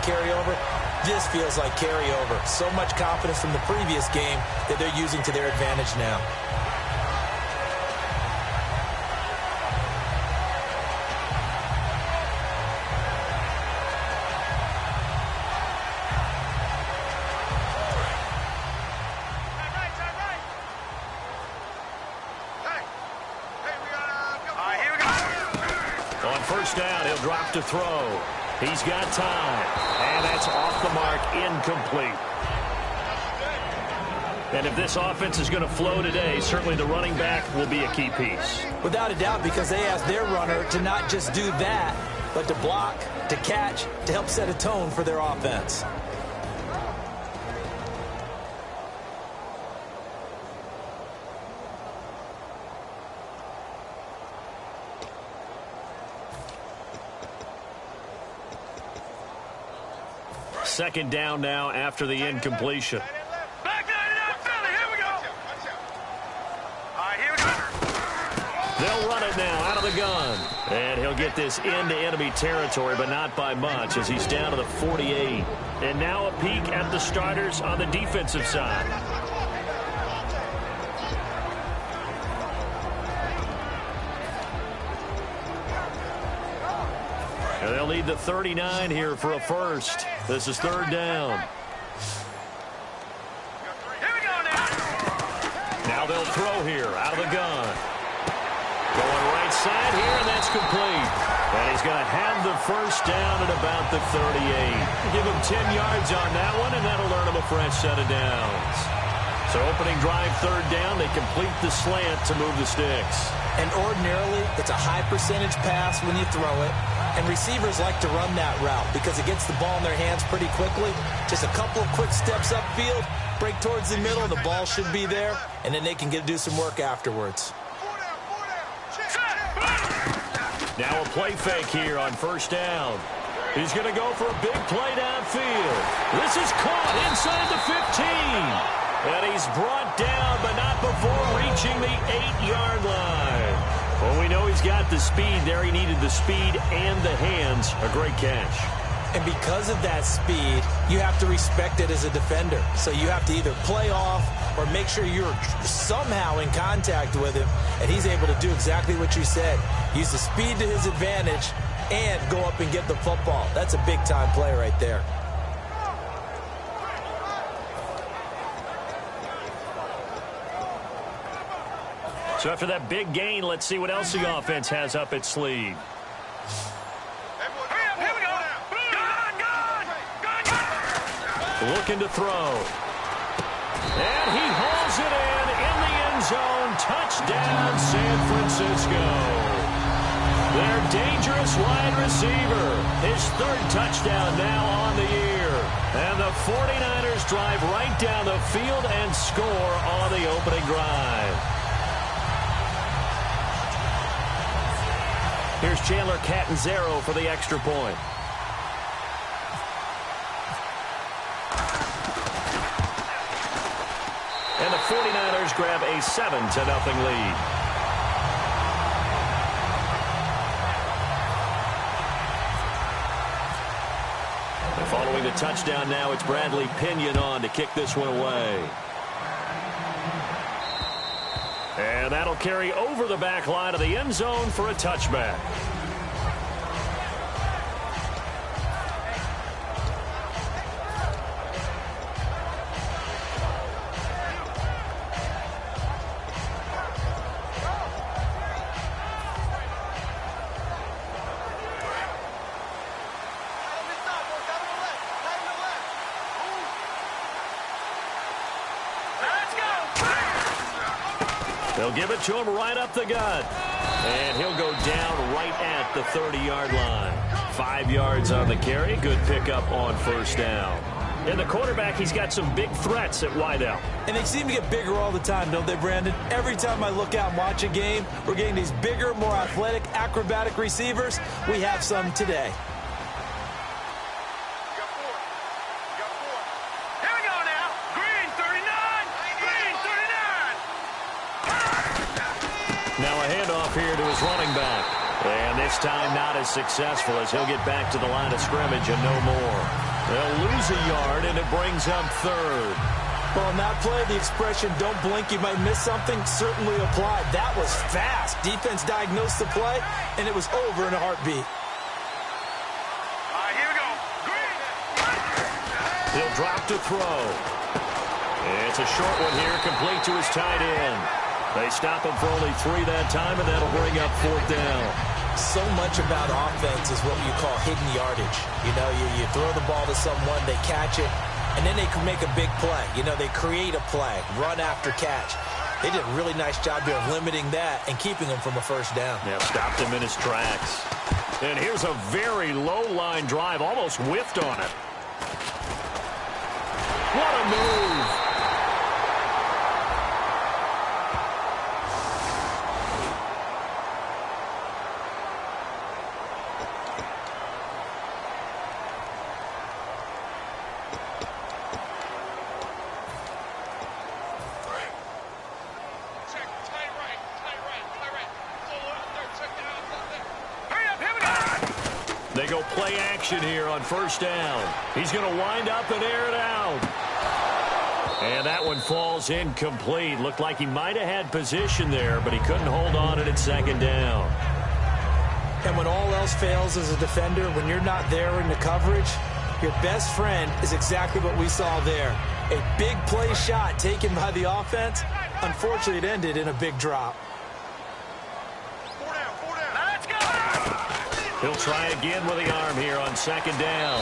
carryover. This feels like carryover. So much confidence from the previous game that they're using to their advantage now. First down, he'll drop to throw. He's got time. And that's off the mark, incomplete. And if this offense is going to flow today, certainly the running back will be a key piece. Without a doubt, because they asked their runner to not just do that, but to block, to catch, to help set a tone for their offense. Second down now after the incompletion. Back 99, Philly, here we go. All right, here we go. They'll run it now out of the gun. And he'll get this into enemy territory, but not by much as he's down to the 48. And now a peek at the starters on the defensive side. And they'll need the 39 here for a first. This is third down. Here we go now. Now they'll throw here out of the gun. Going right side here, and that's complete. And he's going to have the first down at about the 38. Give him 10 yards on that one, and that'll earn him a fresh set of downs. So opening drive, third down, they complete the slant to move the sticks. And ordinarily, it's a high percentage pass when you throw it. And receivers like to run that route because it gets the ball in their hands pretty quickly. Just a couple of quick steps upfield, break towards the middle, the ball should be there, and then they can do some work afterwards. Now a play fake here on first down. He's going to go for a big play downfield. This is caught inside the 15. And he's brought down, but not before reaching the 8-yard line. Well, we know he's got the speed there. He needed the speed and the hands. A great catch. And because of that speed, you have to respect it as a defender. So you have to either play off or make sure you're somehow in contact with him. And he's able to do exactly what you said. Use the speed to his advantage and go up and get the football. That's a big-time play right there. So after that big gain, let's see what else the offense has up its sleeve. Looking to throw. And he hauls it in the end zone. Touchdown, San Francisco. Their dangerous wide receiver. His third touchdown now on the year. And the 49ers drive right down the field and score on the opening drive. Here's Chandler Catanzaro for the extra point. And the 49ers grab a 7-0 lead. And following the touchdown now, it's Bradley Pinion on to kick this one away. And that'll carry over the back line of the end zone for a touchback. They'll give it to him right up the gut. And he'll go down right at the 30-yard line. 5 yards on the carry. Good pickup on first down. And the quarterback, he's got some big threats at wideout. And they seem to get bigger all the time, don't they, Brandon? Every time I look out and watch a game, we're getting these bigger, more athletic, acrobatic receivers. We have some today. Now a handoff here to his running back. And this time not as successful as he'll get back to the line of scrimmage and no more. They'll lose a yard, and it brings up third. Well, on that play, the expression, don't blink, you might miss something, certainly applied. That was fast. Defense diagnosed the play, and it was over in a heartbeat. All right, here we go. Green. He'll drop to throw. It's a short one here, complete to his tight end. They stop him for only 3 that time, and that'll bring up 4th down. So much about offense is what you call hidden yardage. You know, you throw the ball to someone, they catch it, and then they can make a big play. You know, they create a play, run after catch. They did a really nice job here of limiting that and keeping him from a first down. Yeah, stopped him in his tracks. And here's a very low-line drive, almost whiffed on it. What a move! They go play action here on first down. He's going to wind up and air it out. And that one falls incomplete. Looked like he might have had position there, but he couldn't hold on it at second down. And when all else fails as a defender, when you're not there in the coverage, your best friend is exactly what we saw there. A big play shot taken by the offense. Unfortunately, it ended in a big drop. He'll try again with the arm here on second down.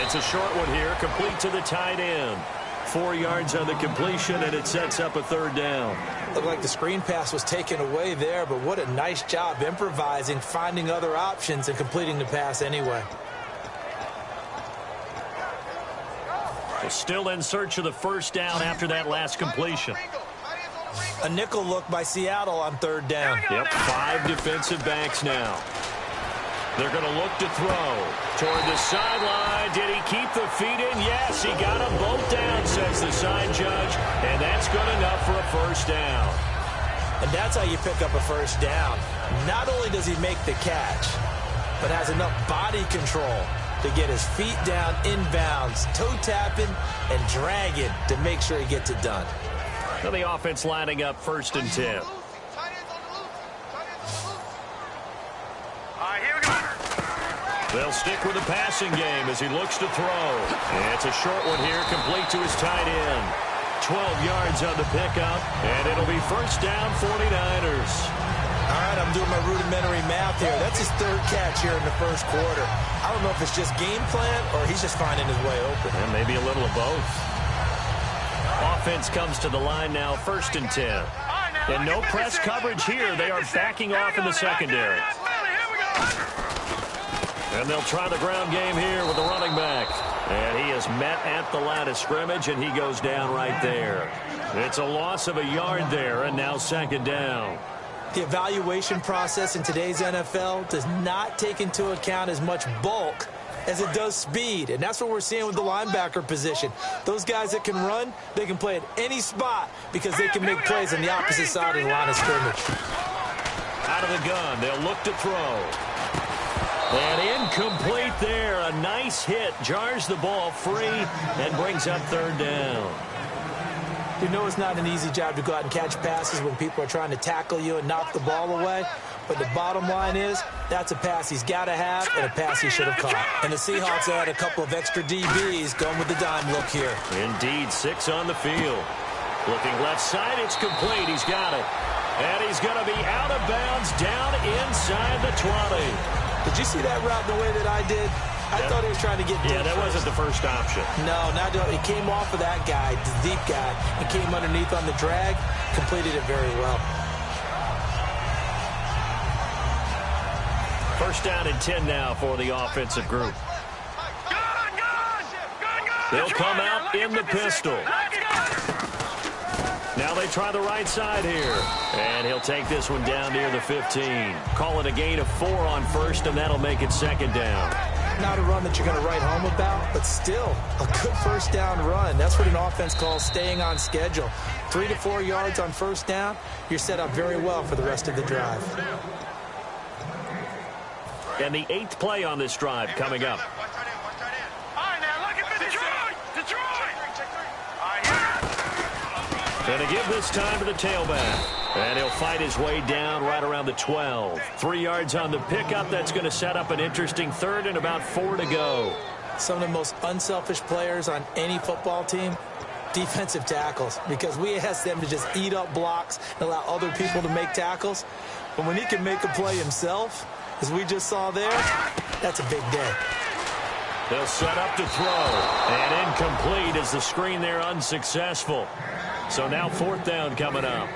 It's a short one here, complete to the tight end. 4 yards on the completion, and it sets up a 3rd down. Looked like the screen pass was taken away there, but what a nice job improvising, finding other options, and completing the pass anyway. Well, still in search of the first down after that last completion. A nickel look by Seattle on 3rd down. Yep, 5 defensive backs now. They're going to look to throw toward the sideline. Did he keep the feet in? Yes, he got them both down, says the side judge, and that's good enough for a first down. And that's how you pick up a first down. Not only does he make the catch, but has enough body control to get his feet down inbounds, toe tapping and dragging to make sure he gets it done. Now the offense lining up 1st and 10. They'll stick with the passing game as he looks to throw. It's a short one here, complete to his tight end. 12 yards on the pickup, and it'll be first down 49ers. All right, I'm doing my rudimentary math here. That's his 3rd catch here in the first quarter. I don't know if it's just game plan or he's just finding his way open. And maybe a little of both. Offense comes to the line now, 1st and 10. And no press coverage here. They are backing off in the secondary. And they'll try the ground game here with the running back. And he is met at the line of scrimmage, and he goes down right there. It's a loss of a yard there, and now 2nd down. The evaluation process in today's NFL does not take into account as much bulk as it does speed. And that's what we're seeing with the linebacker position. Those guys that can run, they can play at any spot because they can make plays on the opposite side of the line of scrimmage. Out of the gun, they'll look to throw. And incomplete there. A nice hit. Jars the ball free and brings up 3rd down. You know it's not an easy job to go out and catch passes when people are trying to tackle you and knock the ball away. But the bottom line is that's a pass he's got to have and a pass he should have caught. And the Seahawks add a couple of extra DBs going with the dime look here. Indeed, 6 on the field. Looking left side, it's complete. He's got it. And he's going to be out of bounds down inside the 20. Did you see that route the way that I did? I thought he was trying to get deep. Yeah, that wasn't the first option. No, it came off of that guy, the deep guy, and came underneath on the drag, completed it very well. First down and 10 now for the offensive group. They'll come out in the pistol. Now they try the right side here. And he'll take this one down near the 15. Call it a gain of 4 on first, and that'll make it 2nd down. Not a run that you're going to write home about, but still a good first down run. That's what an offense calls staying on schedule. 3 to 4 yards on first down, you're set up very well for the rest of the drive. And the 8th play on this drive coming up. All right, now look at And to give this time to the tailback. And he'll fight his way down right around the 12. 3 yards on the pickup. That's going to set up an interesting third and about 4 to go. Some of the most unselfish players on any football team, defensive tackles, because we ask them to just eat up blocks and allow other people to make tackles. But when he can make a play himself, as we just saw there, that's a big day. They'll set up to throw. And incomplete as the screen there unsuccessful. So now 4th down coming up.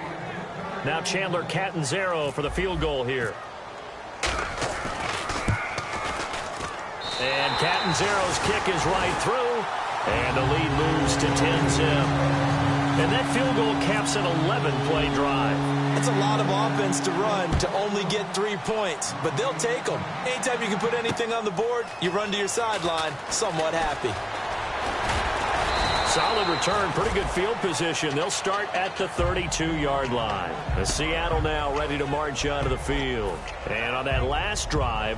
Now Chandler Catanzaro for the field goal here. And Catanzaro's kick is right through. And the lead moves to 10-zip. And that field goal caps an 11-play drive. It's a lot of offense to run to only get 3 points, but they'll take them. Anytime you can put anything on the board, you run to your sideline somewhat happy. Solid return, pretty good field position. They'll start at the 32-yard line. The Seattle now ready to march onto the field. And on that last drive,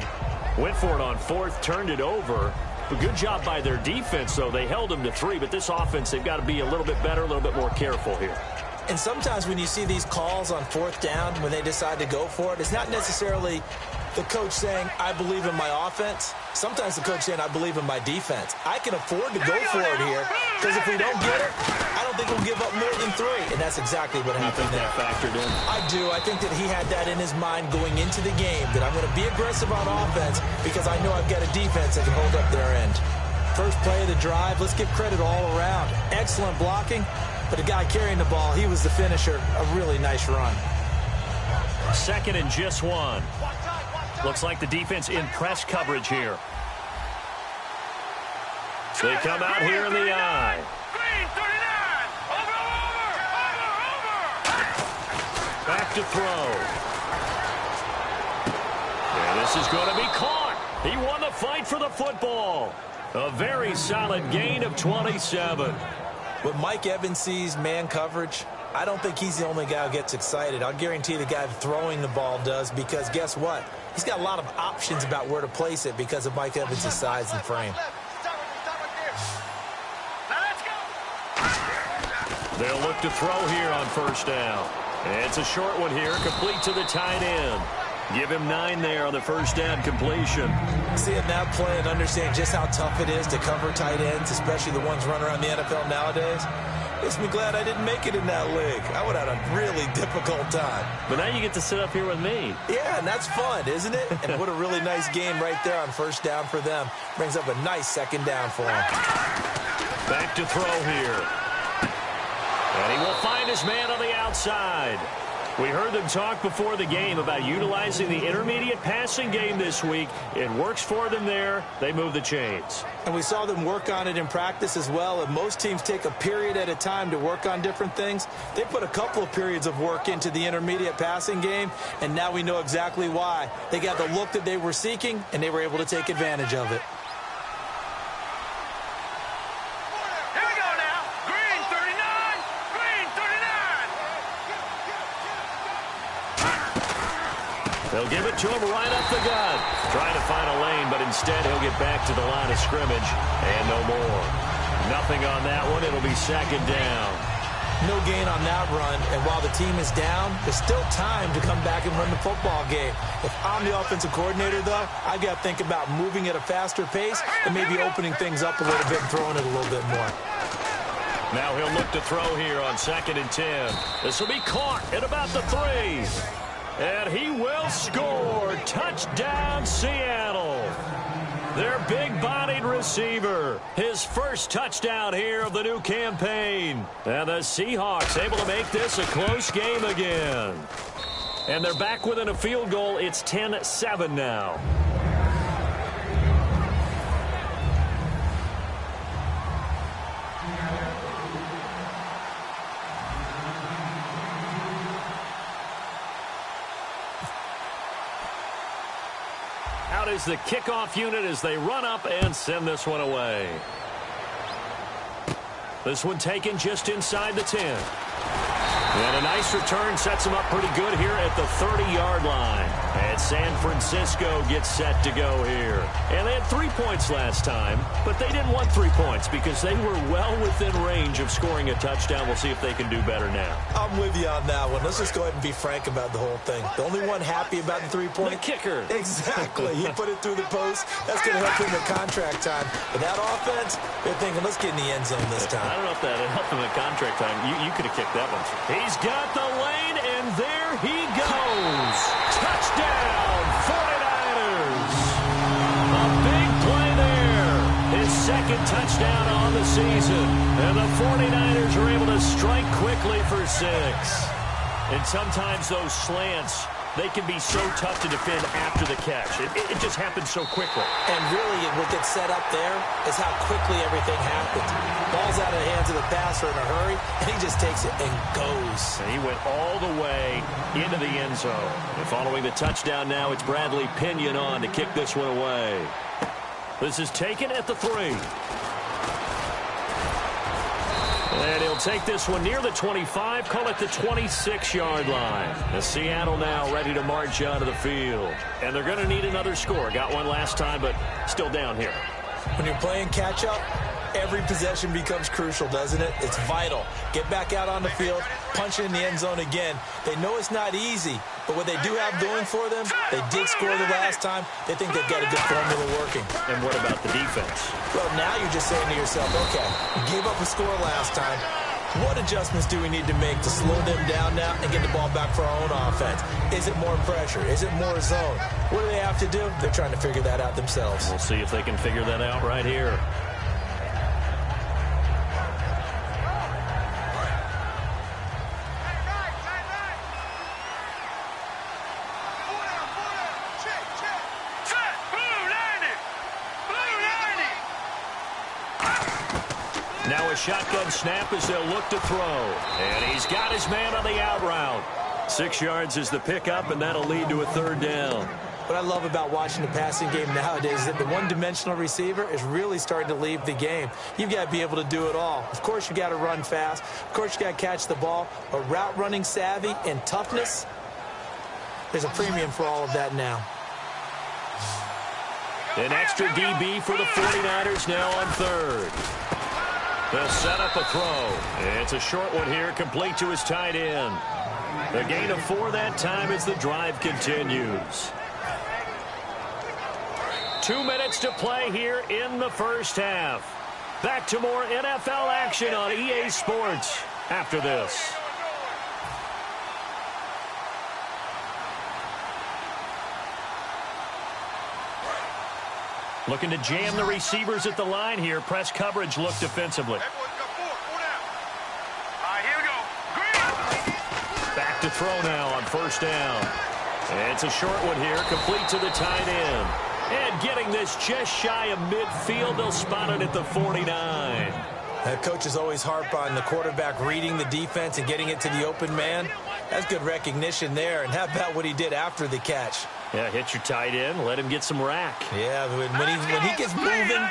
went for it on 4th, turned it over. A good job by their defense, though. They held them to 3, but this offense, they've got to be a little bit better, a little bit more careful here. And sometimes when you see these calls on 4th down, when they decide to go for it, it's not necessarily the coach saying, I believe in my offense. Sometimes the coach saying, I believe in my defense. I can afford to go for it here, because if we don't get it, I don't think we'll give up more than 3. And that's exactly what happened there. That factored in? I do. I think that he had that in his mind going into the game, that I'm going to be aggressive on offense because I know I've got a defense that can hold up their end. First play of the drive, let's give credit all around. Excellent blocking, but the guy carrying the ball, he was the finisher. A really nice run. 2nd and just 1. Looks like the defense in press coverage here. They come out here in the eye. Green, 39. Over. Back to throw. And this is going to be caught. He won the fight for the football. A very solid gain of 27. When Mike Evans sees man coverage, I don't think he's the only guy who gets excited. I'll guarantee the guy throwing the ball does, because guess what? He's got a lot of options about where to place it because of Mike Evans' size and frame. They'll look to throw here on 1st down. It's a short one here, complete to the tight end. Give him 9 there on the 1st down completion. See it now play and understand just how tough it is to cover tight ends, especially the ones running around the NFL nowadays. Makes me glad I didn't make it in that league. I would have had a really difficult time. But now you get to sit up here with me. Yeah, and that's fun, isn't it? And what a really nice game right there on 1st down for them. Brings up a nice 2nd down for them. Back to throw here. And he will find his man on the outside. We heard them talk before the game about utilizing the intermediate passing game this week. It works for them there. They move the chains. And we saw them work on it in practice as well. And most teams take a period at a time to work on different things. They put a couple of periods of work into the intermediate passing game, and now we know exactly why. They got the look that they were seeking, and they were able to take advantage of it. They'll give it to him right up the gut. Trying to find a lane, but instead he'll get back to the line of scrimmage. And no more. Nothing on that one. It'll be 2nd down. No gain on that run. And while the team is down, there's still time to come back and win the football game. If I'm the offensive coordinator, though, I've got to think about moving at a faster pace and maybe opening things up a little bit and throwing it a little bit more. Now he'll look to throw here on 2nd and 10. This will be caught at about the 3. And he will score. Touchdown, Seattle. Their big-bodied receiver. His first touchdown here of the new campaign. And the Seahawks able to make this a close game again. And they're back within a field goal. It's 10-7 now. Out is the kickoff unit as they run up and send this one away. This one taken just inside the 10. And a nice return sets them up pretty good here at the 30-yard line. And San Francisco gets set to go here. And they had 3 points last time, but they didn't want 3 points because they were well within range of scoring a touchdown. We'll see if they can do better now. I'm with you on that one. Let's just go ahead and be frank about the whole thing. The only one happy about the 3-point. The kicker. Exactly. He put it through the post. That's going to help him in contract time. But that offense, they're thinking, let's get in the end zone this time. I don't know if that helped him in contract time. You could have kicked that one. He's got the lane, and there he goes. Touchdown, 49ers. A big play there. His second touchdown on the season. And the 49ers are able to strike quickly for 6. And sometimes those slants, they can be so tough to defend after the catch. It just happens so quickly. And really, what gets set up there is how quickly everything happens. Ball's out of the hands of the passer in a hurry, and he just takes it and goes. And he went all the way into the end zone. And following the touchdown now, it's Bradley Pinion on to kick this one away. This is taken at the 3. And he'll take this one near the 25, call it the 26-yard line. The Seattle now ready to march out of the field. And they're going to need another score. Got one last time, but still down here. When you're playing catch-up, every possession becomes crucial, doesn't it? It's vital. Get back out on the field, punch it in the end zone again. They know it's not easy, but what they do have going for them, they did score the last time. They think they've got a good formula working. And what about the defense? Well, now you're just saying to yourself, okay, we gave up a score last time. What adjustments do we need to make to slow them down now and get the ball back for our own offense? Is it more pressure? Is it more zone? What do they have to do? They're trying to figure that out themselves. We'll see if they can figure that out right here. Now a shotgun snap as they'll look to throw. And he's got his man on the out route. 6 yards is the pickup, and that'll lead to a 3rd down. What I love about watching the passing game nowadays is that the one-dimensional receiver is really starting to leave the game. You've got to be able to do it all. Of course, you got to run fast. Of course, you got to catch the ball. But route running savvy and toughness, there's a premium for all of that now. An extra DB for the 49ers now on 3rd. They'll set up a throw. It's a short one here, complete to his tight end. A gain of 4 that time as the drive continues. 2 minutes to play here in the first half. Back to more NFL action on EA Sports after this. Looking to jam the receivers at the line here. Press coverage look defensively. Back to throw now on 1st down. And it's a short one here, complete to the tight end. And getting this just shy of midfield, they'll spot it at the 49. Coaches always harp on the quarterback reading the defense and getting it to the open man. That's good recognition there. And how about what he did after the catch? Yeah, hit your tight end, let him get some rack. Yeah, when he gets moving,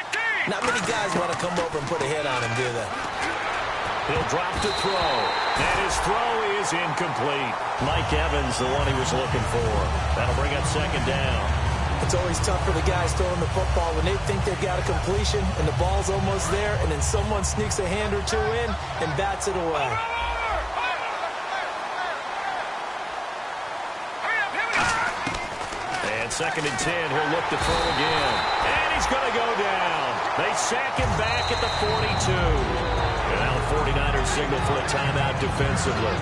not many guys want to come over and put a hit on him, do they? He'll drop to throw. And his throw is incomplete. Mike Evans, the one he was looking for. That'll bring up 2nd down. It's always tough for the guys throwing the football when they think they've got a completion and the ball's almost there, and then someone sneaks a hand or two in and bats it away. And 2nd and 10, he'll look to throw again. And he's going to go down. They sack him back at the 42. And now the 49ers signal for a timeout defensively.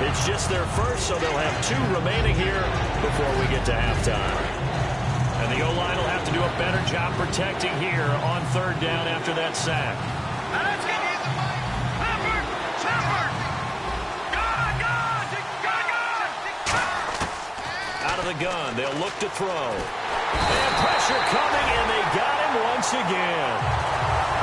It's just their first, so they'll have 2 remaining here before we get to halftime. And the O-line will have to do a better job protecting here on 3rd down after that sack. Out of the gun, they'll look to throw. And pressure coming, and they got him once again.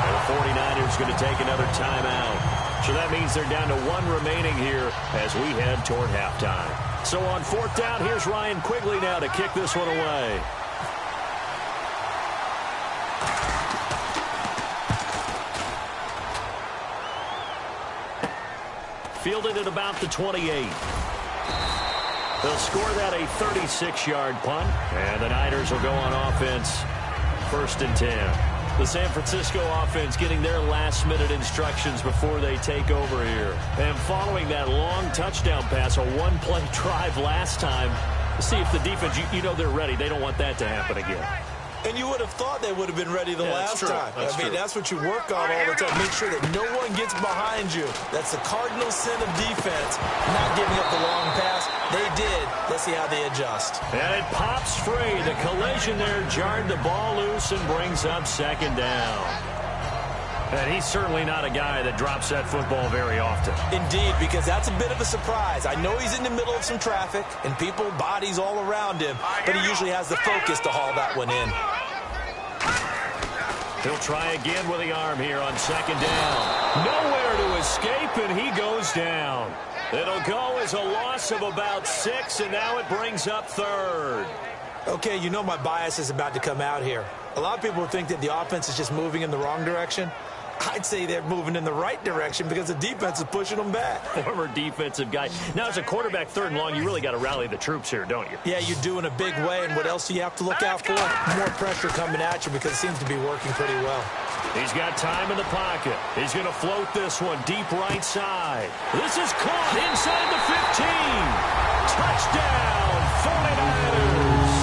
And the 49ers going to take another timeout. So that means they're down to 1 remaining here as we head toward halftime. So on 4th down, here's Ryan Quigley now to kick this one away. Fielded at about the 28. They'll score that a 36-yard punt, and the Niners will go on offense 1st and 10. The San Francisco offense getting their last-minute instructions before they take over here. And following that long touchdown pass, a one-play drive last time, see if the defense, you know they're ready. They don't want that to happen again. And you would have thought they would have been ready the last time. That's what you work on all the time. Make sure that no one gets behind you. That's the cardinal sin of defense, not giving up the long pass. They did. Let's see how they adjust. And it pops free. The collision there jarred the ball loose and brings up 2nd down. And he's certainly not a guy that drops that football very often. Indeed, because that's a bit of a surprise. I know he's in the middle of some traffic and people, bodies all around him, but he usually has the focus to haul that one in. He'll try again with the arm here on 2nd down. Nowhere to escape, and he goes down. It'll go as a loss of about 6, and now it brings up 3rd. Okay, you know my bias is about to come out here. A lot of people think that the offense is just moving in the wrong direction. I'd say they're moving in the right direction because the defense is pushing them back. Former defensive guy. Now, as a quarterback 3rd and long, you really got to rally the troops here, don't you? Yeah, you do in a big way. And what else do you have to look out for? More pressure coming at you because it seems to be working pretty well. He's got time in the pocket. He's going to float this one deep right side. This is caught inside the 15. Touchdown, 49ers.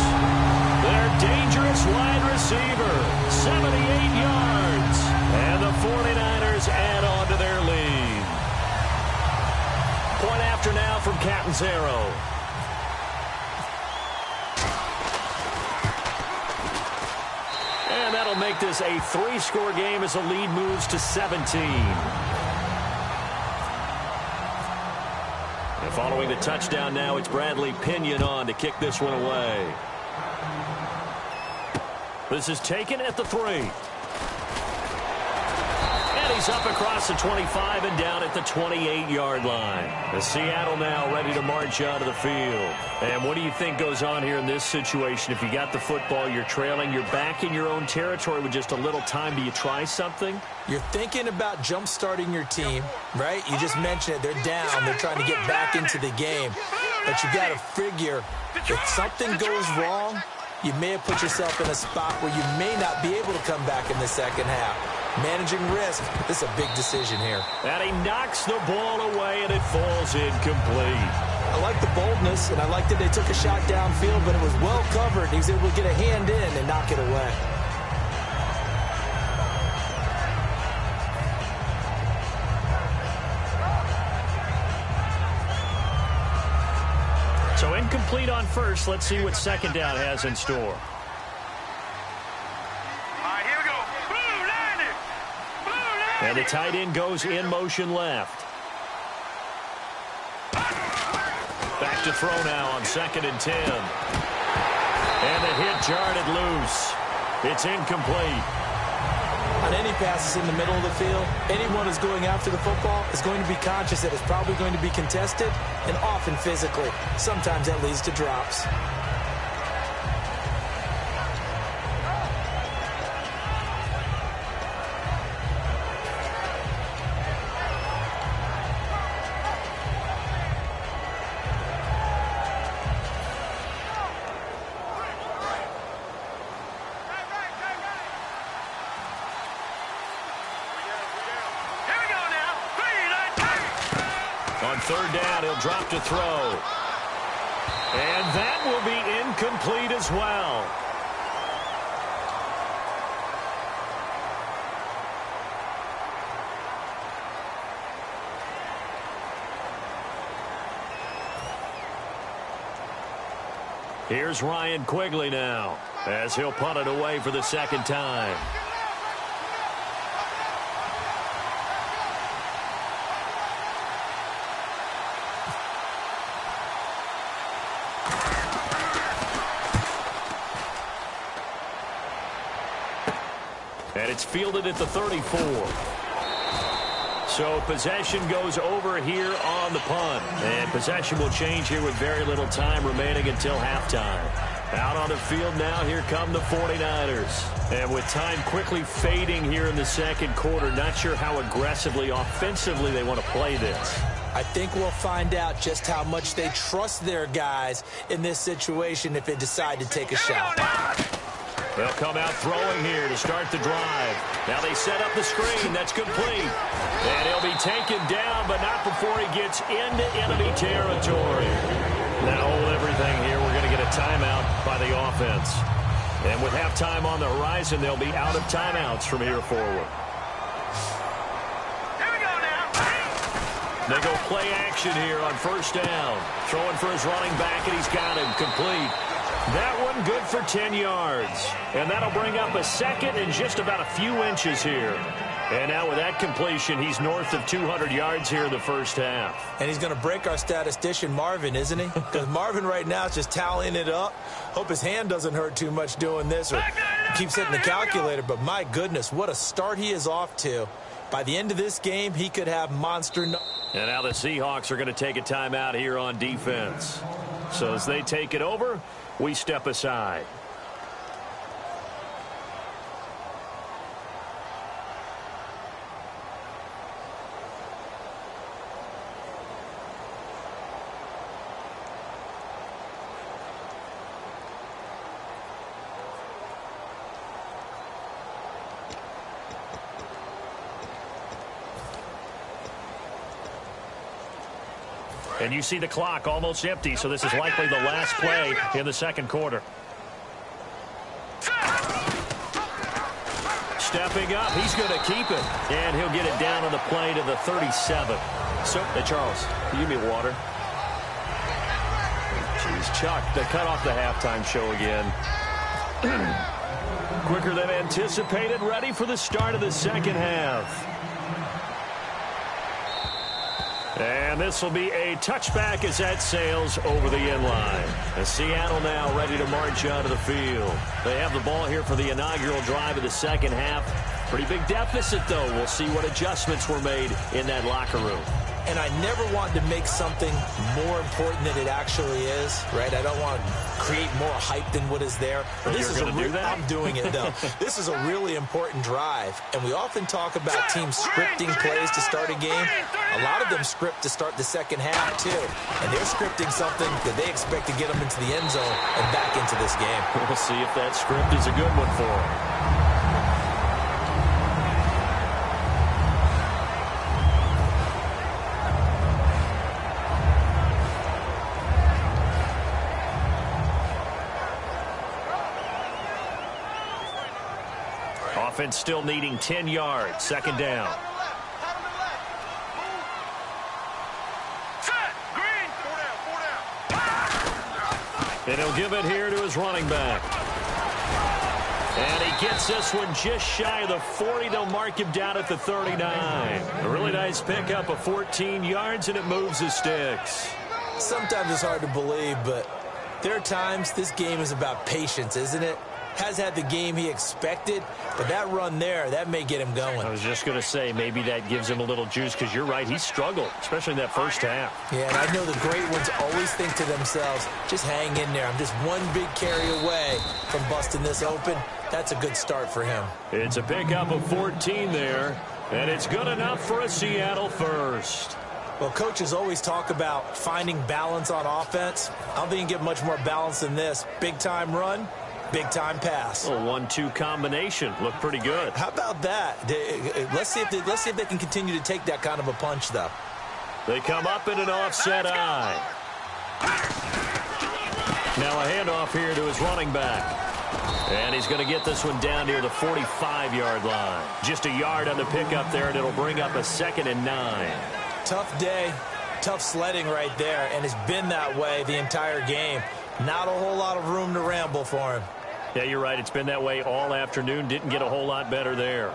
Their dangerous wide receiver, 78 yards. And the 49ers add on to their lead. Point after now from Catanzaro. And that'll make this a 3-score game as the lead moves to 17. And following the touchdown now, it's Bradley Pinion on to kick this one away. This is taken at the 3. He's up across the 25 and down at the 28-yard line. The Seattle now ready to march out of the field. And what do you think goes on here in this situation? If you got the football, you're trailing, you're back in your own territory with just a little time. Do you try something? You're thinking about jump-starting your team, right? You just mentioned it. They're down. They're trying to get back into the game. But you got to figure if something goes wrong, you may have put yourself in a spot where you may not be able to come back in the second half. Managing risk, this is a big decision here. And he knocks the ball away, and it falls incomplete. I like the boldness, and I like that they took a shot downfield, but it was well covered. He was able to get a hand in and knock it away. So incomplete on first. Let's see what 2nd down has in store. And the tight end goes in motion left. Back to throw now on 2nd and 10. And the hit jarred it loose. It's incomplete. On any passes in the middle of the field, anyone who's going after the football is going to be conscious that it's probably going to be contested and often physically. Sometimes that leads to drops. On 3rd down, he'll drop to throw. And that will be incomplete as well. Here's Ryan Quigley now, as he'll punt it away for the 2nd time. And it's fielded at the 34. So possession goes over here on the punt. And possession will change here with very little time remaining until halftime. Out on the field now, here come the 49ers. And with time quickly fading here in the 2nd quarter, not sure how aggressively, offensively they want to play this. I think we'll find out just how much they trust their guys in this situation if they decide to take a shot. They'll come out throwing here to start the drive. Now they set up the screen. That's complete. And he'll be taken down, but not before he gets into enemy territory. Now hold everything here. We're going to get a timeout by the offense. And with halftime on the horizon, they'll be out of timeouts from here forward. They go play action here on first down. Throwing for his running back, and he's got him complete. That one good for 10 yards. And that'll bring up a second and just about a few inches here. And now with that completion, he's north of 200 yards here in the first half. And he's going to break our statistician, Marvin, isn't he? Because Marvin right now is just tallying it up. Hope his hand doesn't hurt too much doing this or keeps hitting the calculator. But my goodness, what a start he is off to. By the end of this game, he could have monster. And now the Seahawks are going to take a timeout here on defense. So as they take it over, we step aside. And you see the clock almost empty, so this is likely the last play in the second quarter. Stepping up, he's going to keep it. And he'll get it down on the play to the 37. So, hey, Charles, can you give me water? Jeez, Chuck, they cut off the halftime show again. Quicker than anticipated, ready for the start of the second half. And this will be a touchback as that sails over the end line. And Seattle now ready to march out of the field. They have the ball here for the inaugural drive of the second half. Pretty big deficit, though. We'll see what adjustments were made in that locker room. And I never want to make something more important than it actually is, right? I don't want to create more hype than what is there. But this is I'm doing it, though. This is a really important drive. And we often talk about teams scripting plays to start a game. A lot of them script to start the second half, too. And they're scripting something that they expect to get them into the end zone and back into this game. We'll see if that script is a good one for them. Offense still needing 10 yards. Second down. And he'll give it here to his running back. And he gets this one just shy of the 40. They'll mark him down at the 39. A really nice pickup of 14 yards, and it moves the sticks. Sometimes it's hard to believe, but there are times this game is about patience, isn't it? Has had the game he expected, but that run there, that may get him going. I was just going to say, maybe that gives him a little juice, because you're right, he struggled, especially in that first half. Yeah, and I know the great ones always think to themselves, just hang in there. I'm just one big carry away from busting this open. That's a good start for him. It's a pickup of 14 there, and it's good enough for a Seattle first. Well, coaches always talk about finding balance on offense. I don't think you can get much more balance than this. Big-time run. Big-time pass. A 1-2 combination. Looked pretty good. How about that? Let's see if they can continue to take that kind of a punch, though. They come up in an offset eye. Now a handoff here to his running back. And he's going to get this one down near the 45-yard line. Just a yard on the pickup there, and it'll bring up a 2nd and 9. Tough day. Tough sledding right there, and it's been that way the entire game. Not a whole lot of room to ramble for him. Yeah, you're right. It's been that way all afternoon. Didn't get a whole lot better there.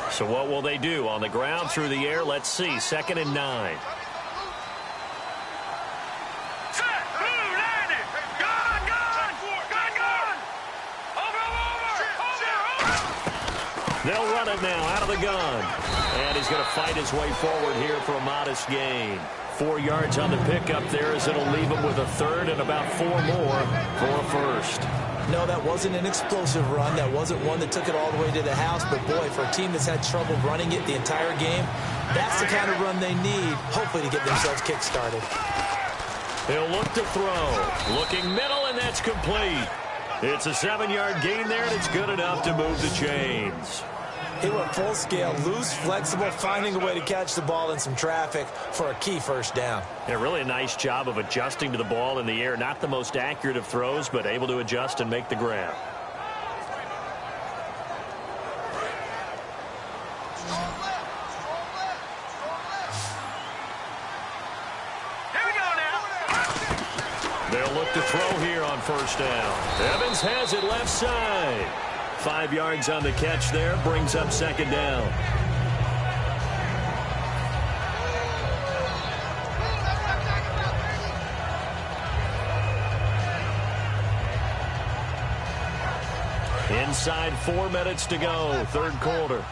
So what will they do? On the ground, through the air, let's see. 2nd and 9. They'll run it now out of the gun. And he's going to fight his way forward here for a modest gain. 4 yards on the pickup there, as it'll leave him with a 3rd and about 4 more for a first. No, that wasn't an explosive run. That wasn't one that took it all the way to the house. But, boy, for a team that's had trouble running it the entire game, That's the kind of run they need, hopefully, to get themselves kick-started. He'll look to throw. Looking middle, and that's complete. It's a 7-yard gain there, and it's good enough to move the chains. He went full scale, loose, flexible, finding a way to catch the ball in some traffic for a key first down. Yeah, really a nice job of adjusting to the ball in the air. Not the most accurate of throws, but able to adjust and make the grab. They'll look to throw here on first down. Evans has it left side. 5 yards on the catch there, brings up second down. Inside 4 minutes to go, third quarter.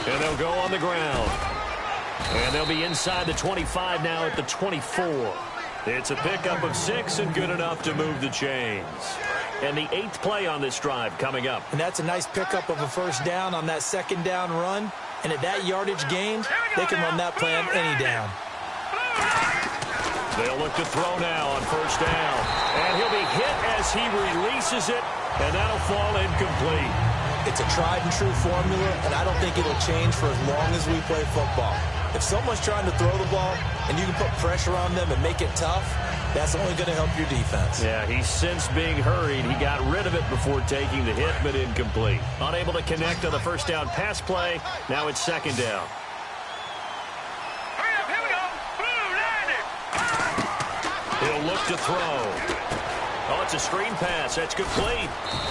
And they'll go on the ground. And they'll be inside the 25 now at the 24. It's a pickup of 6 and good enough to move the chains. And the 8th play on this drive coming up. And that's a nice pickup of a first down on that second down run. And at that yardage gained, they can run that play on any down. They'll look to throw now on first down. And he'll be hit as he releases it. And that'll fall incomplete. It's a tried-and-true formula, and I don't think it'll change for as long as we play football. If someone's trying to throw the ball and you can put pressure on them and make it tough, that's only going to help your defense. Yeah, he's since being hurried. He got rid of it before taking the hit, but incomplete. Unable to connect on the first down pass play. Now it's second down. Hurry up, here we go. Blue, He'll look to throw. Oh, it's a screen pass. That's complete.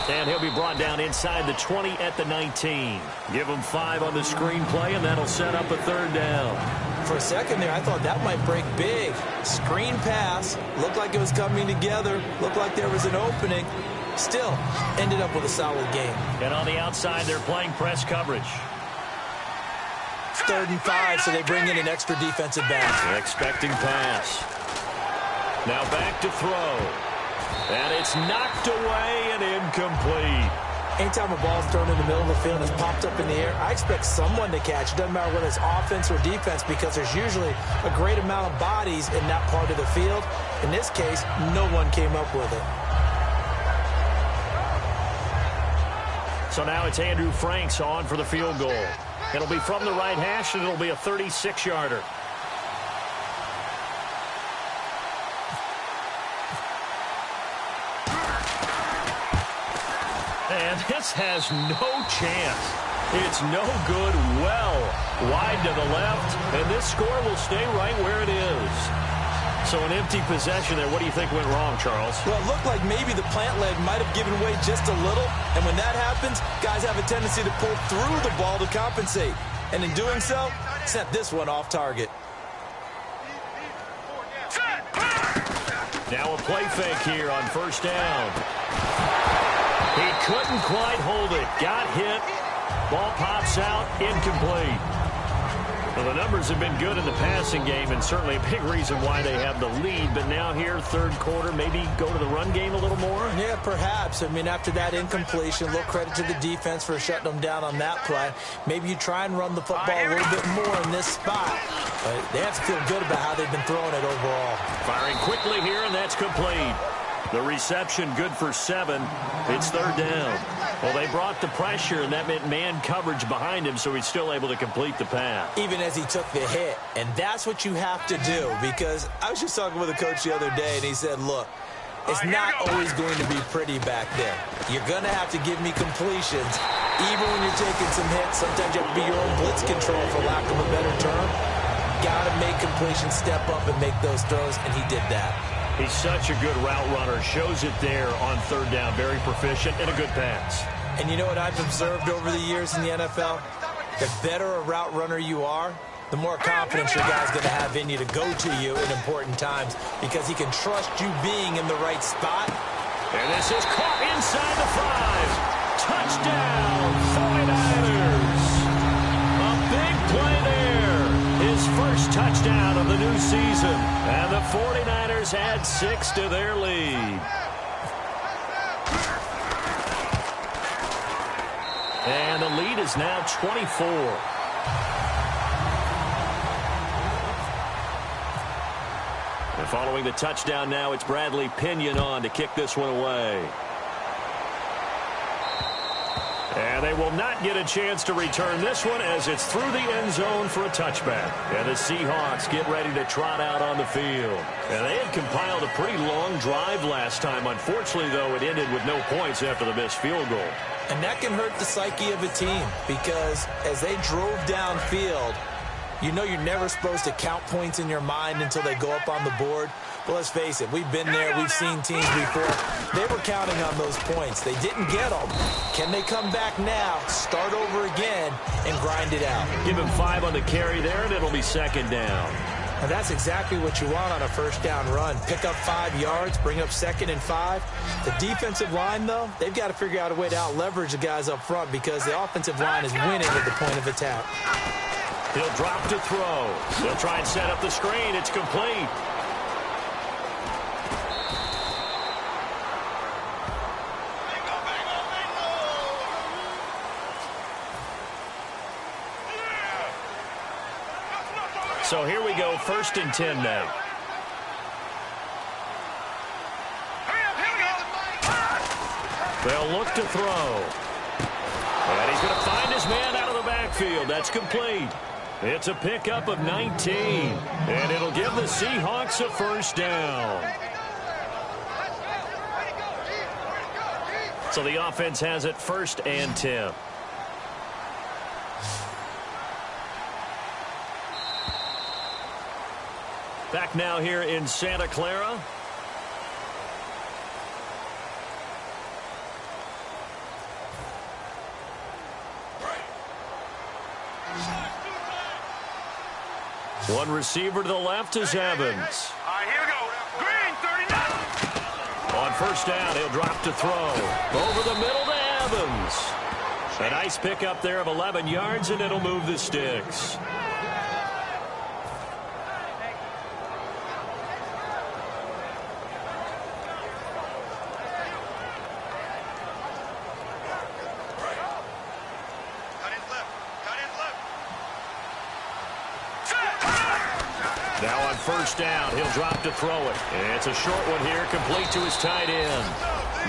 And he'll be brought down inside the 20 at the 19. Give him 5 on the screen play, and that'll set up a third down. For a second there, I thought that might break big. Screen pass. Looked like it was coming together. Looked like there was an opening. Still, ended up with a solid game. And on the outside, they're playing press coverage. 3rd and 5, so they bring in an extra defensive back. Expecting pass. Now back to throw. And it's knocked away and incomplete. Anytime a ball's thrown in the middle of the field and it's popped up in the air, I expect someone to catch. It doesn't matter whether it's offense or defense, because there's usually a great amount of bodies in that part of the field. In this case, no one came up with it. So now it's Andrew Franks on for the field goal. It'll be from the right hash, and it'll be a 36-yarder. And this has no chance. It's no good, well wide to the left, and this score will stay right where it is. So an empty possession there. What do you think went wrong, Charles? Well, it looked like maybe the plant leg might have given way just a little, and when that happens, guys have a tendency to pull through the ball to compensate. And in doing so, sent this one off target. Now a play fake here on first down. He couldn't quite hold it. Got hit. Ball pops out. Incomplete. Well, the numbers have been good in the passing game, and certainly a big reason why they have the lead. But now here, third quarter, maybe go to the run game a little more? Yeah, perhaps. I mean, after that incompletion, a little credit to the defense for shutting them down on that play. Maybe you try and run the football a little bit more in this spot. But they have to feel good about how they've been throwing it overall. Firing quickly here, and that's complete. The reception good for 7. It's third down. Well, they brought the pressure, and that meant man coverage behind him, so he's still able to complete the pass. Even as he took the hit. And that's what you have to do, because I was just talking with a coach the other day, and he said, look, it's not always going to be pretty back there. You're going to have to give me completions. Even when you're taking some hits, sometimes you have to be your own blitz control, for lack of a better term. Got to make completions, step up, and make those throws, and he did that. He's such a good route runner. Shows it there on third down. Very proficient and a good pass. And you know what I've observed over the years in the NFL? The better a route runner you are, the more confidence your guy's going to have in you to go to you in important times, because he can trust you being in the right spot. And this is caught inside the 5. Touchdown, 49ers. A big play there. His first touchdown of the new season. And the 49ers add 6 to their lead. lead is now 24. And following the touchdown now, it's Bradley Pinion on to kick this one away. And they will not get a chance to return this one as it's through the end zone for a touchback. And the Seahawks get ready to trot out on the field. And they had compiled a pretty long drive last time. Unfortunately, though, it ended with no points after the missed field goal. And that can hurt the psyche of a team because as they drove downfield, you know you're never supposed to count points in your mind until they go up on the board. But let's face it, we've been there. We've seen teams before. They were counting on those points. They didn't get them. Can they come back now, start over again, and grind it out? Give him 5 on the carry there, and it'll be second down. And that's exactly what you want on a first down run. Pick up 5 yards, bring up 2nd and 5. The defensive line, though, they've got to figure out a way to out-leverage the guys up front because the offensive line is winning at the point of attack. He'll drop to throw. They'll try and set up the screen. It's complete. So here we go, 1st and 10 now. They'll look to throw. And he's going to find his man out of the backfield. That's complete. It's a pickup of 19. And it'll give the Seahawks a first down. So the offense has it 1st and 10. Back now here in Santa Clara. One receiver to the left is Evans. All right, here we go. Green, 39. On 1st down, he'll drop to throw. Over the middle to Evans. A nice pickup there of 11 yards, and it'll move the sticks. Now on 1st down, he'll drop to throw it. It's a short one here, complete to his tight end.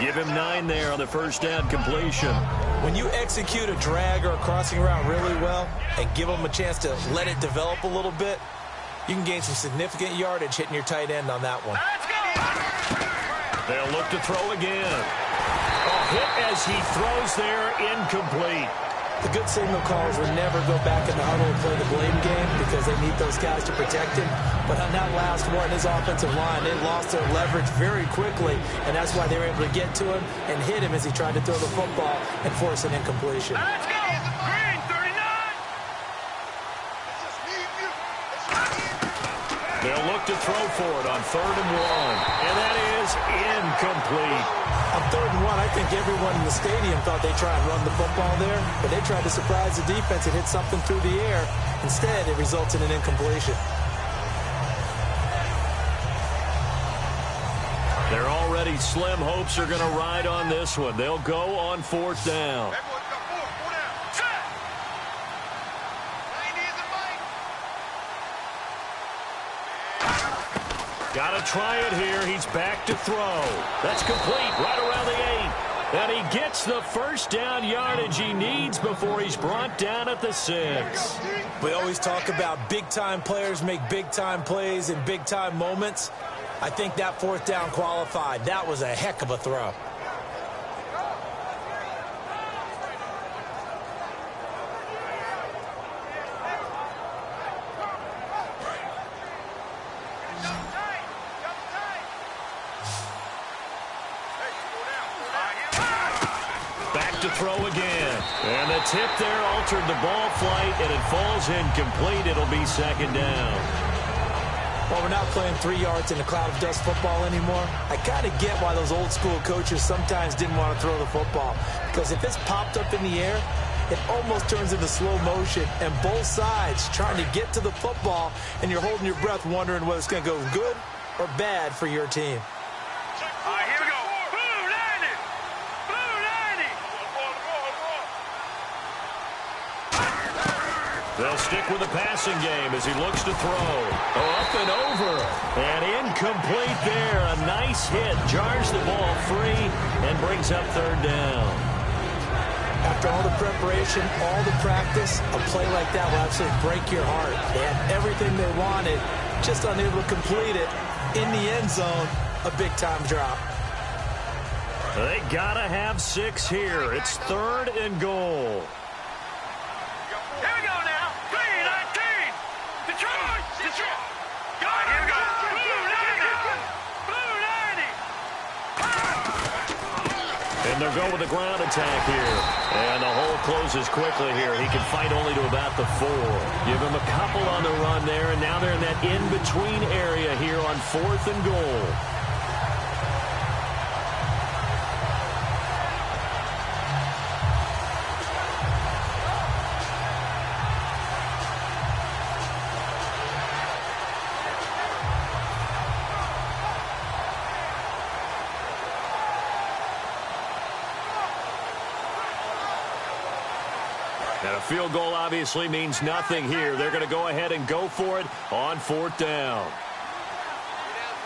Give him 9 there on the 1st down completion. When you execute a drag or a crossing route really well and give them a chance to let it develop a little bit, you can gain some significant yardage hitting your tight end on that one. They'll look to throw again. A hit as he throws there, incomplete. The good signal callers would never go back in the huddle and play the blame game because they need those guys to protect him. But on that last one, his offensive line, they lost their leverage very quickly, and that's why they were able to get to him and hit him as he tried to throw the football and force an incompletion. Let's go. Green, 39. They'll look to throw for it on 3rd and 1, and that is incomplete. On 3rd and 1, I think everyone in the stadium thought they'd try and run the football there, but they tried to surprise the defense and hit something through the air. Instead, it results in an incompletion. Their already slim hopes are going to ride on this one. They'll go on 4th down. Got to try it here. He's back to throw. That's complete right around the 8. And he gets the 1st down yardage he needs before he's brought down at the 6. We always talk about big-time players make big-time plays in big-time moments. I think that 4th down qualified. That was a heck of a throw. To throw again. And the tip there altered the ball flight, and it falls incomplete. It'll be 2nd down. Well, we're not playing 3 yards in a cloud of dust football anymore. I kind of get why those old school coaches sometimes didn't want to throw the football. Because if it's popped up in the air, it almost turns into slow motion, and both sides trying to get to the football, and you're holding your breath wondering whether it's going to go good or bad for your team. All right, here we go. Blue 90. Blue 90. They'll stick with the passing game as he looks to throw. Up and over. And incomplete there. A nice hit. Jars the ball free and brings up third down. After all the preparation, all the practice, a play like that will absolutely break your heart. They had everything they wanted, just unable to complete it. In the end zone, a big-time drop. They gotta have 6 here. It's 3rd and goal. Here we go now. 3-19. Detroit. Detroit. Go. Here we go. Blue 90. Blue 90. And they'll go with the ground attack here. And the hole closes quickly here. He can fight only to about the 4. Give him a couple on the run there, and now they're in that in-between area here on 4th and goal. And a field goal obviously means nothing here. They're going to go ahead and go for it on 4th down.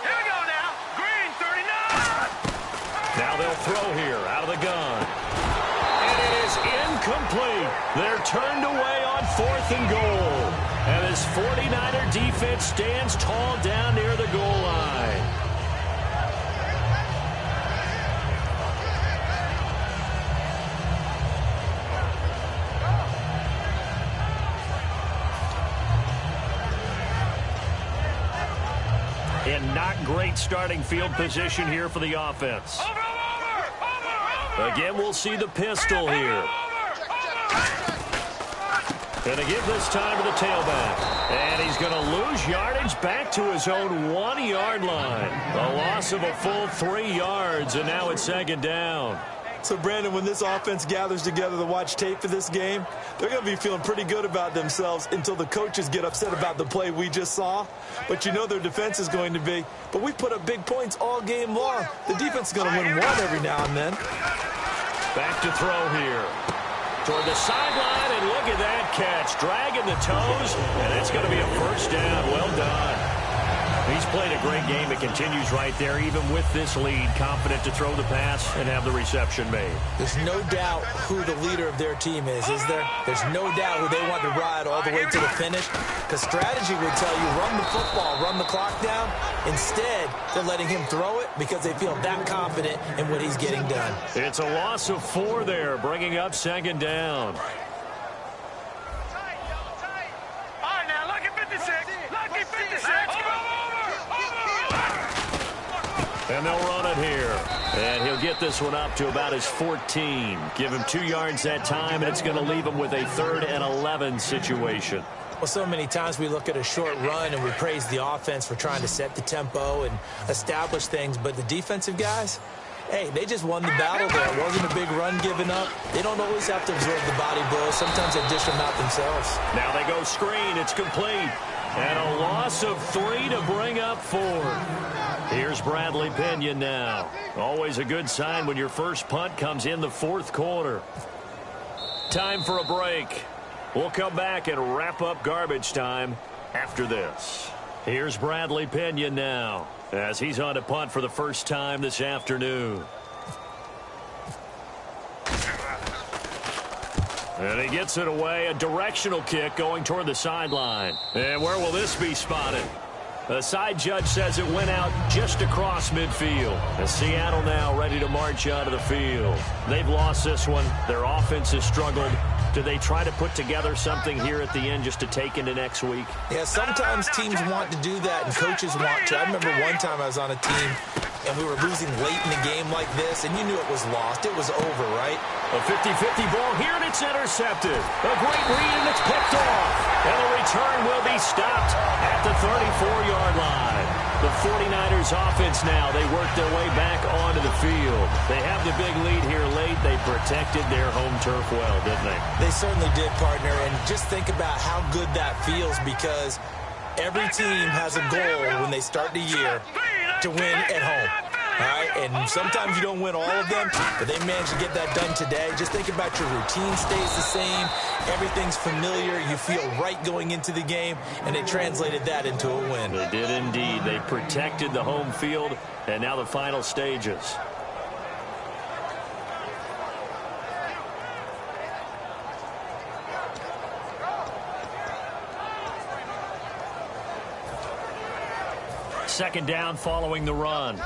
Here we go now. Green 39. Now they'll throw here out of the gun. And it is incomplete. They're turned away on 4th and goal. And this 49er defense stands tall down near the goal line. And not great starting field position here for the offense. Again, we'll see the pistol here. And again this time to the tailback. And he's going to lose yardage back to his own 1-yard line. A loss of a full 3 yards, and now it's 2nd down. So, Brandon, when this offense gathers together to watch tape for this game, they're going to be feeling pretty good about themselves until the coaches get upset about the play we just saw. But you know their defense is going to be. But we put up big points all game long. The defense is going to win one every now and then. Back to throw here. Toward the sideline, and look at that catch. Dragging the toes, and it's going to be a 1st down. Well done. He's played a great game. It continues right there, even with this lead, confident to throw the pass and have the reception made. There's no doubt who the leader of their team is there? There's no doubt who they want to ride all the way to the finish. Because strategy would tell you, run the football, run the clock down. Instead, they're letting him throw it because they feel that confident in what he's getting done. It's a loss of 4 there, bringing up 2nd down. All right, now, lucky 56. Lucky 56. And they'll run it here. And he'll get this one up to about his 14. Give him 2 yards that time, and it's going to leave him with a 3rd and 11 situation. Well, so many times we look at a short run and we praise the offense for trying to set the tempo and establish things. But the defensive guys, hey, they just won the battle there. It wasn't a big run given up. They don't always have to absorb the body blows. Sometimes they dish them out themselves. Now they go screen. It's complete. And a loss of 3 to bring up 4. Here's Bradley Pinion now. Always a good sign when your first punt comes in the 4th quarter. Time for a break. We'll come back and wrap up garbage time after this. Here's Bradley Pinion now as he's on to punt for the first time this afternoon. And he gets it away, a directional kick going toward the sideline. And where will this be spotted? The side judge says it went out just across midfield. As Seattle now ready to march out of the field. They've lost this one. Their offense has struggled. Do they try to put together something here at the end just to take into next week? Yeah, sometimes teams want to do that and coaches want to. I remember one time I was on a team and we were losing late in the game like this, and you knew it was lost. It was over, right? A 50-50 ball here, and it's intercepted. A great read, and it's picked off. And the return will be stopped at the 34-yard line. The 49ers offense now, they work their way back onto the field. They have the big lead here late. They protected their home turf well, didn't they? They certainly did, partner. And just think about how good that feels, because every team has a goal when they start the year to win at home. All right, and sometimes you don't win all of them, but they managed to get that done today. Just think about your routine stays the same. Everything's familiar. You feel right going into the game, and they translated that into a win. They did indeed. They protected the home field, and now the final stages. Second down following the run.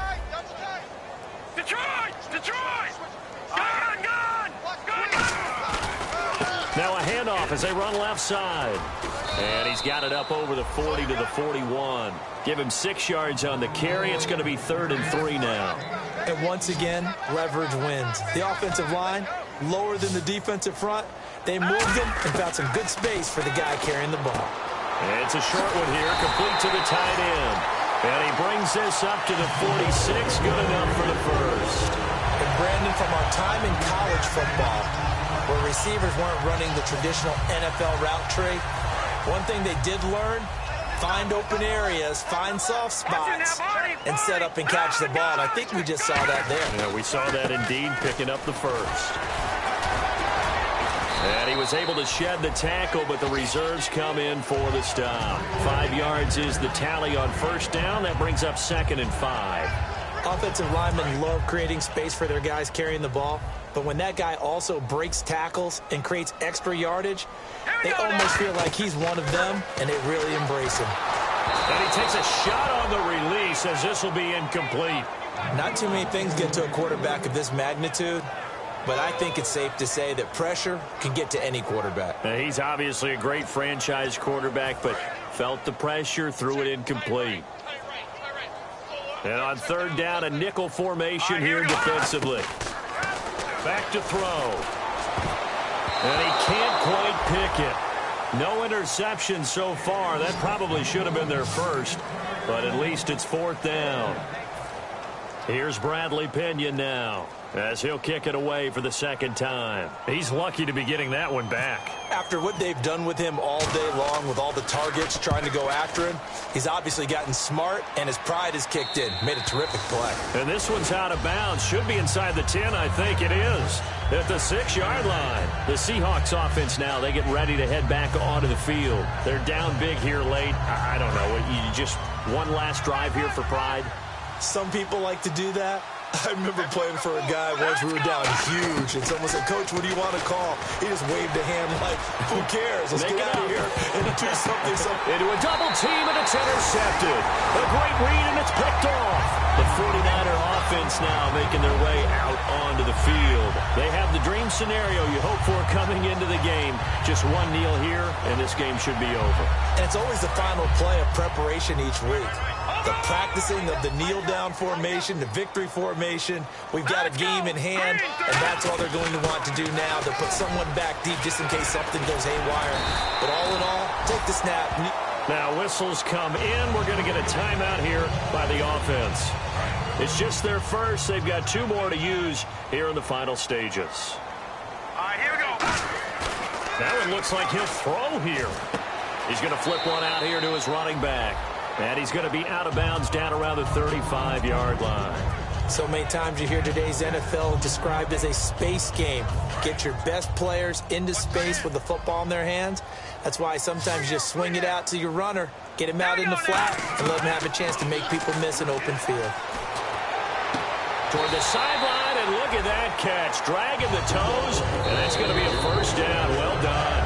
Detroit! Detroit! Gun! Gun! Gun! Now a handoff as they run left side. And he's got it up over the 40 to the 41. Give him 6 yards on the carry. It's going to be 3rd and 3 now. And once again, leverage wins. The offensive line, lower than the defensive front. They moved him and found some good space for the guy carrying the ball. And it's a short one here, complete to the tight end. And he brings this up to the 46, good enough for the first. And Brandon, from our time in college football, where receivers weren't running the traditional NFL route tree, one thing they did learn, find open areas, find soft spots, and set up and catch the ball. And I think we just saw that there. Yeah, we saw that indeed, picking up the first. And he was able to shed the tackle, but the reserves come in for the stop. 5 yards is the tally on first down. That brings up 2nd and 5. Offensive linemen love creating space for their guys carrying the ball, but when that guy also breaks tackles and creates extra yardage, they almost feel like he's one of them, and they really embrace him. And he takes a shot on the release as this will be incomplete. Not too many things get to a quarterback of this magnitude, but I think it's safe to say that pressure can get to any quarterback. Now, he's obviously a great franchise quarterback, but felt the pressure, threw it incomplete. And on 3rd down, a nickel formation here defensively. Back to throw. And he can't quite pick it. No interception so far. That probably should have been their first, but at least it's 4th down. Here's Bradley Pinion now, as he'll kick it away for the 2nd time. He's lucky to be getting that one back. After what they've done with him all day long, with all the targets trying to go after him, he's obviously gotten smart, and his pride is kicked in. Made a terrific play. And this one's out of bounds. Should be inside the 10, I think it is. At the 6-yard line. The Seahawks offense now, they get ready to head back onto the field. They're down big here late. I don't know. You just one last drive here for pride? Some people like to do that. I remember playing for a guy once. We were down huge, and someone said, "Coach, what do you want to call?" He just waved a hand like, "Who cares? Let's get out of here and do something." Into a double team, and it's intercepted. A great read, and it's picked off. The 49er offense now making their way out onto the field. They have the dream scenario you hope for coming into the game. Just one kneel here, and this game should be over. And it's always the final play of preparation each week. The practicing of the kneel-down formation, the victory formation. We've got a game in hand, and that's all they're going to want to do now. They'll put someone back deep just in case something goes haywire. But all in all, take the snap. Now whistles come in. We're going to get a timeout here by the offense. It's just their first. They've got 2 more to use here in the final stages. All right, here we go. Now it looks like he'll throw here. He's going to flip one out here to his running back. And he's going to be out of bounds down around the 35-yard line. So many times you hear today's NFL described as a space game. Get your best players into space with the football in their hands. That's why sometimes you just swing it out to your runner, get him out in the flat, and let him have a chance to make people miss an open field. Toward the sideline, and look at that catch. Dragging the toes, and that's going to be a first down. Well done.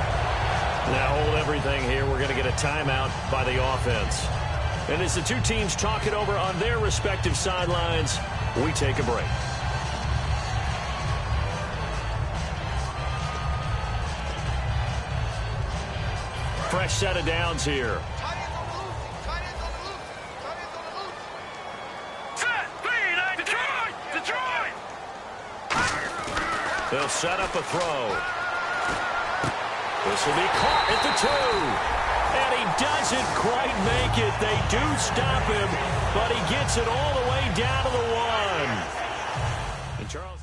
Now hold everything here. We're going to get a timeout by the offense. And as the 2 teams talk it over on their respective sidelines, we take a break. Fresh set of downs here. Detroit! Detroit! They'll set up a throw. This will be caught at the 2. And he doesn't quite make it. They do stop him, but he gets it all the way down to the 1. And Charles